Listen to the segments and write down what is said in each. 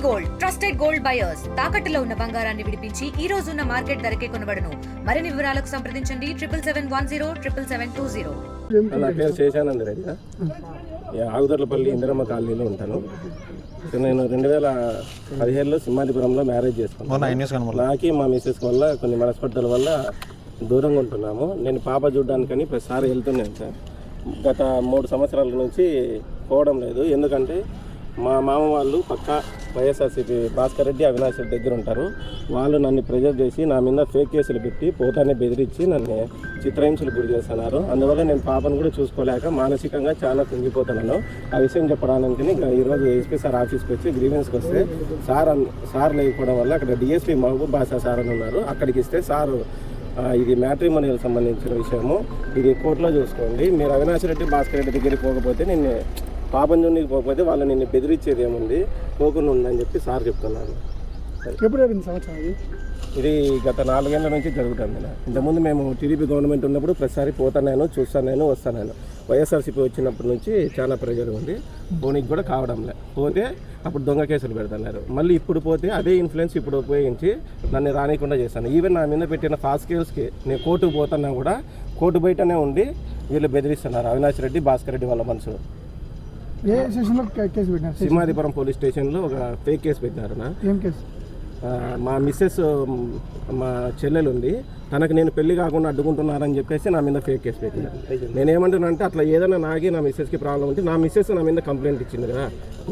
Gold trusted gold buyers తాకట్టులో ఉన్న బంగారాన్ని విడిపించి ఈ రోజు ఉన్న మార్కెట్ ధరకే కొనబడును. మరిన్ని వివరాలకు సంప్రదించండి 7710 నా పేరు శేషానంద రెడ్డి. ఆగుదర్లపల్లి ఇందిరమ్మ కాలనీలో ఉంటాను. నేను 2017లో సింహాదిపురంలో మ్యారేజ్ చేసుకున్నాను. నాకి మా మిస్సెస్ వల్ల కొన్ని మనస్పర్ధల వల్ల దూరంగా ఉంటున్నాము. నేను పాప చూడడానికని ప్రతిసారి వెళ్తున్నాను సార్. గత 3 సంవత్సరాల నుంచి పోవడం లేదు. ఎందుకంటే మా మామ వాళ్ళు పక్క వైఎస్ఆర్సీపీ భాస్కర్ రెడ్డి, అవినాష్ రెడ్డి దగ్గర ఉంటారు. వాళ్ళు నన్ను ప్రెజర్ చేసి నా మీద ఫేక్ కేసులు పెట్టి పోతానే బెదిరించి నన్ను చిత్రహింసలు గురి చేస్తున్నారు. అందువల్ల నేను పాపను కూడా చూసుకోలేక మానసికంగా చాలా కుంగిపోతున్నాను. ఆ విషయం చెప్పడానికి ఈరోజు ఎస్పీ సార్ ఆఫీస్కి వచ్చి గ్రీవెన్స్కి వస్తే సార్ లేకపోవడం వల్ల అక్కడ డిఎస్పీ మహబూబ్ బాషా సార్ అని ఉన్నారు. అక్కడికి ఇస్తే సారు ఇది మ్యాట్రిమోనియల్ సంబంధించిన విషయము, ఇది కోర్టులో చూసుకోండి. మీరు అవినాష్ రెడ్డి, భాస్కర్ రెడ్డి దగ్గరికి పోకపోతే నిన్ను పాపం జోనికి పోకపోతే వాళ్ళు నిన్ను బెదిరించేది ఏముంది, పోకుండా ఉందని చెప్పి సార్ చెప్తున్నాను. ఇది గత 4 ఏళ్ల నుంచి జరుగుతుంది. ఇంతకుముందు మేము టీడీపీ గవర్నమెంట్ ఉన్నప్పుడు ప్రతిసారి పోతాను, చూస్తాను, వస్తాను. వైఎస్ఆర్సీపీ వచ్చినప్పటి నుంచి చాలా ప్రెజర్ ఉంది. పోనీకి కూడా కావడంలే. పోతే అప్పుడు దొంగ కేసులు పెడుతున్నారు. మళ్ళీ ఇప్పుడు పోతే అదే ఇన్ఫ్లుయెన్స్ ఇప్పుడు ఉపయోగించి నన్ను రానికుండా చేస్తాను. ఈవెన్ నా మీద పెట్టిన ఫాస్ట్ కేసుకి నేను కోర్టుకు పోతున్నా కూడా కోర్టు బయటనే ఉండి వీళ్ళు బెదిరిస్తున్నారు. అవినాష్ రెడ్డి, భాస్కర్ రెడ్డి వాళ్ళ మనుషులు సింహాదిపురం పోలీస్ స్టేషన్లో ఒక ఫేక్ కేసు పెట్టినారు. మా మిస్సెస్, మా చెల్లెలు ఉంది, తనకు నేను పెళ్లి కాకుండా అడ్డుకుంటున్నారని చెప్పేసి నా మీద ఫేక్ కేసు పెట్టినారు. నేనేమంటున్నానంటే అట్లా ఏదైనా నాకి నా మిస్సెస్కి ప్రాబ్లం ఉంటే నా మిస్సెస్ నా మీద కంప్లైంట్ ఇచ్చింది కదా.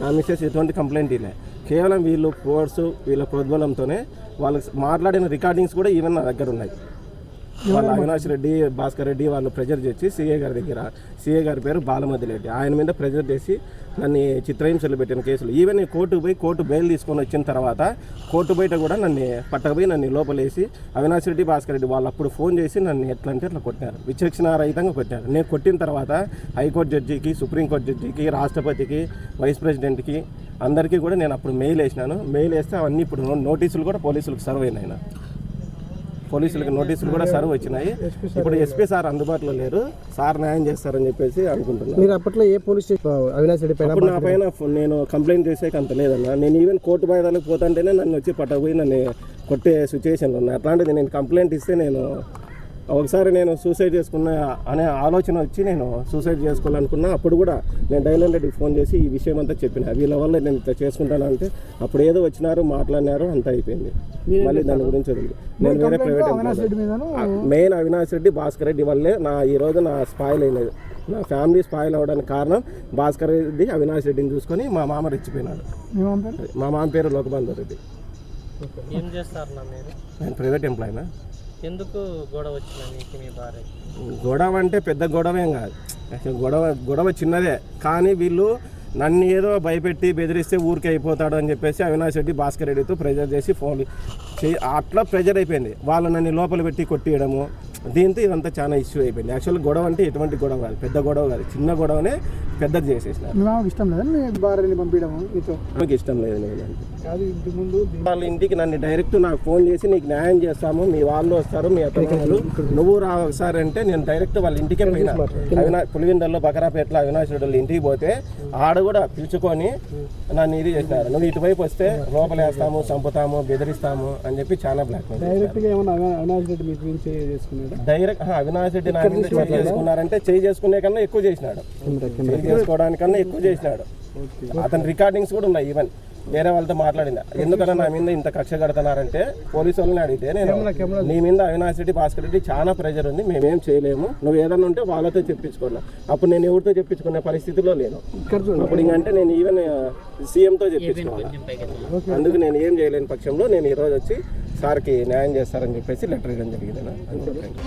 నా మిస్సెస్ ఎటువంటి కంప్లైంట్ ఇలే. కేవలం వీళ్ళు ఫోర్సు, వీళ్ళ ప్రోద్బలంతోనే వాళ్ళకి మాట్లాడిన రికార్డింగ్స్ కూడా ఈవెన్ నా దగ్గర ఉన్నాయి. వాళ్ళు అవినాష్ రెడ్డి, భాస్కర్ రెడ్డి వాళ్ళు ప్రెజర్ చేసి సిఏ గారి దగ్గర, సిఏ గారి పేరు బాలమతి రెడ్డి, ఆయన మీద ప్రెజర్ చేసి నన్ను చిత్రహింసలు పెట్టిన కేసులు. ఈవెన్ నేను కోర్టుకు పోయి కోర్టు బెయిల్ తీసుకొని వచ్చిన తర్వాత కోర్టు బయట కూడా నన్ను పట్టకపోయి నన్ను లోపలేసి అవినాష్ రెడ్డి, భాస్కర్ రెడ్డి వాళ్ళు అప్పుడు ఫోన్ చేసి నన్ను ఎట్లా అంటే అట్లా కొట్టారు, విచక్షణారహితంగా కొట్టారు. నేను కొట్టిన తర్వాత హైకోర్టు జడ్జికి, సుప్రీంకోర్టు జడ్జికి, రాష్ట్రపతికి, వైస్ ప్రెసిడెంట్కి అందరికీ కూడా నేను అప్పుడు మెయిల్ వేసినాను. మెయిల్ వేస్తే అవన్నీ ఇప్పుడు నోటీసులు కూడా పోలీసులకు సర్వ్ అయినాయి. పోలీసులకు నోటీసులు కూడా సర్వ్ వచ్చినాయి. ఇప్పుడు ఎస్పీ సార్ అందుబాటులో లేరు. సార్ న్యాయం చేస్తారని చెప్పేసి అనుకుంటున్నాను. మీరు అప్పట్లో ఏ పోలీస్ అవినాష్ రెడ్డి పైన నా పైన నేను కంప్లైంట్ చేసేకి అంత లేదన్నా. నేను ఈవెన్ కోర్టు బయటకు పోతుంటేనే నన్ను వచ్చి పట్టకపోయి నన్ను కొట్టే సిచ్యువేషన్లో ఉన్నాయి. అట్లాంటిది నేను కంప్లైంట్ ఇస్తే ఒకసారి నేను సూసైడ్ చేసుకున్న అనే ఆలోచన వచ్చి నేను సూసైడ్ చేసుకోవాలనుకున్నా. అప్పుడు కూడా నేను డైలాండ్ రెడ్డికి ఫోన్ చేసి ఈ విషయం అంతా చెప్పిన. వీళ్ళ వల్ల నేను ఇట్లా చేసుకుంటాను అంటే అప్పుడు ఏదో వచ్చినారు, మాట్లాడినారు, అంతా అయిపోయింది. మళ్ళీ దాని గురించి వదిలి నేను వేరే ప్రైవేట్ మెయిన్ అవినాష్ రెడ్డి, భాస్కర్ రెడ్డి వల్లే ఈ రోజు నా స్పాయిల్ అయినది. నా ఫ్యామిలీ స్పాయిల్ అవ్వడానికి కారణం భాస్కర్ రెడ్డి, అవినాష్ రెడ్డిని చూసుకొని మా మామ రెచ్చిపోయినాడు. మా మామ పేరు లోకబంధు రెడ్డి. నేను ప్రైవేట్ ఎంప్లాయీనా. ఎందుకు గొడవ వచ్చింది మీ భార్య? గొడవ అంటే పెద్ద గొడవేం కాదు, గొడవ చిన్నదే. కానీ వీళ్ళు నన్ను ఏదో భయపెట్టి బెదిరిస్తే ఊరికే అయిపోతాడు అని చెప్పేసి అవినాష్ రెడ్డి, భాస్కర్ రెడ్డితో ప్రెజర్ చేసి ఫోన్లు అట్లా ప్రెజర్ అయిపోయింది. వాళ్ళు నన్ను లోపల పెట్టి కొట్టియడము, దీంతో ఇదంతా చాలా ఇష్యూ అయిపోయింది. యాక్చువల్గా గొడవ అంటే ఎటువంటి గొడవ కాదు, పెద్ద గొడవ కాదు, చిన్న గొడవనే పెద్దది చేసేసినారు. ఇష్టం లేదు మీ భార్యని పంపించడం? నాకు ఇష్టం లేదు. వాళ్ళ ఇంటికి నన్ను డైరెక్ట్ నాకు ఫోన్ చేసి నీకు న్యాయం చేస్తాము, మీ వాళ్ళు వస్తారు, మీ అత్తగారు నువ్వు రా ఒకసారి అంటే నేను డైరెక్ట్ వాళ్ళ ఇంటికే పోయినా. పులివిందల్లో బకరాపేటలో అవినాష్ రెడ్డి ఇంటికి పోతే ఆడ కూడా పిలుచుకొని నన్ను ఇది చేసినారు. నువ్వు ఇటువైపు వస్తే లోపలేస్తాము, చంపుతాము, బెదిరిస్తాము అని చెప్పి చాలా బ్లాక్ డైరెక్ట్గా అవినాష్ రెడ్డి మీ గురించి చేసుకున్నాడు. డైరెక్ట్ అవినాష్ రెడ్డి నా మీద చేసుకున్నారంటే చేయి చేసుకునే కన్నా ఎక్కువ చేసినాడు, చేయి చేసుకోవడానికన్నా ఎక్కువ చేసినాడు. అతని రికార్డింగ్స్ కూడా ఉన్నాయి. ఈవెన్ వేరే వాళ్ళతో మాట్లాడింది. ఎందుకన్నా నా మీద ఇంత కక్ష కడుతున్నారంటే పోలీసు వాళ్ళని అడిగితే నేను నీ మీద అవినాష్ రెడ్డి, భాస్కర్ రెడ్డి చాలా ప్రెజర్ ఉంది, మేమేం చేయలేము, నువ్వు ఏదన్నా ఉంటే వాళ్ళతో చెప్పించుకున్నా. అప్పుడు నేను ఎవరితో చెప్పించుకునే పరిస్థితిలో లేను. అప్పుడు ఇంకంటే నేను ఈవెన్ సీఎంతో చెప్పించుకోవాలి. అందుకు నేను ఏం చేయలేని పక్షంలో నేను ఈరోజు వచ్చి సార్కి న్యాయం చేస్తారని చెప్పేసి లెటర్ ఇవ్వడం జరిగింది.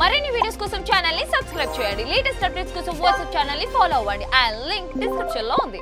మరిన్ని వీడియోస్ కోసం ఛానల్ ని సబ్స్క్రైబ్ చేయండి. లేటెస్ట్ అప్డేట్స్ కోసం వాట్సాప్ ఛానల్ ని ఫాలో అవ్వండి. ఆ లింక్ డిస్క్రిప్షన్ లో ఉంది.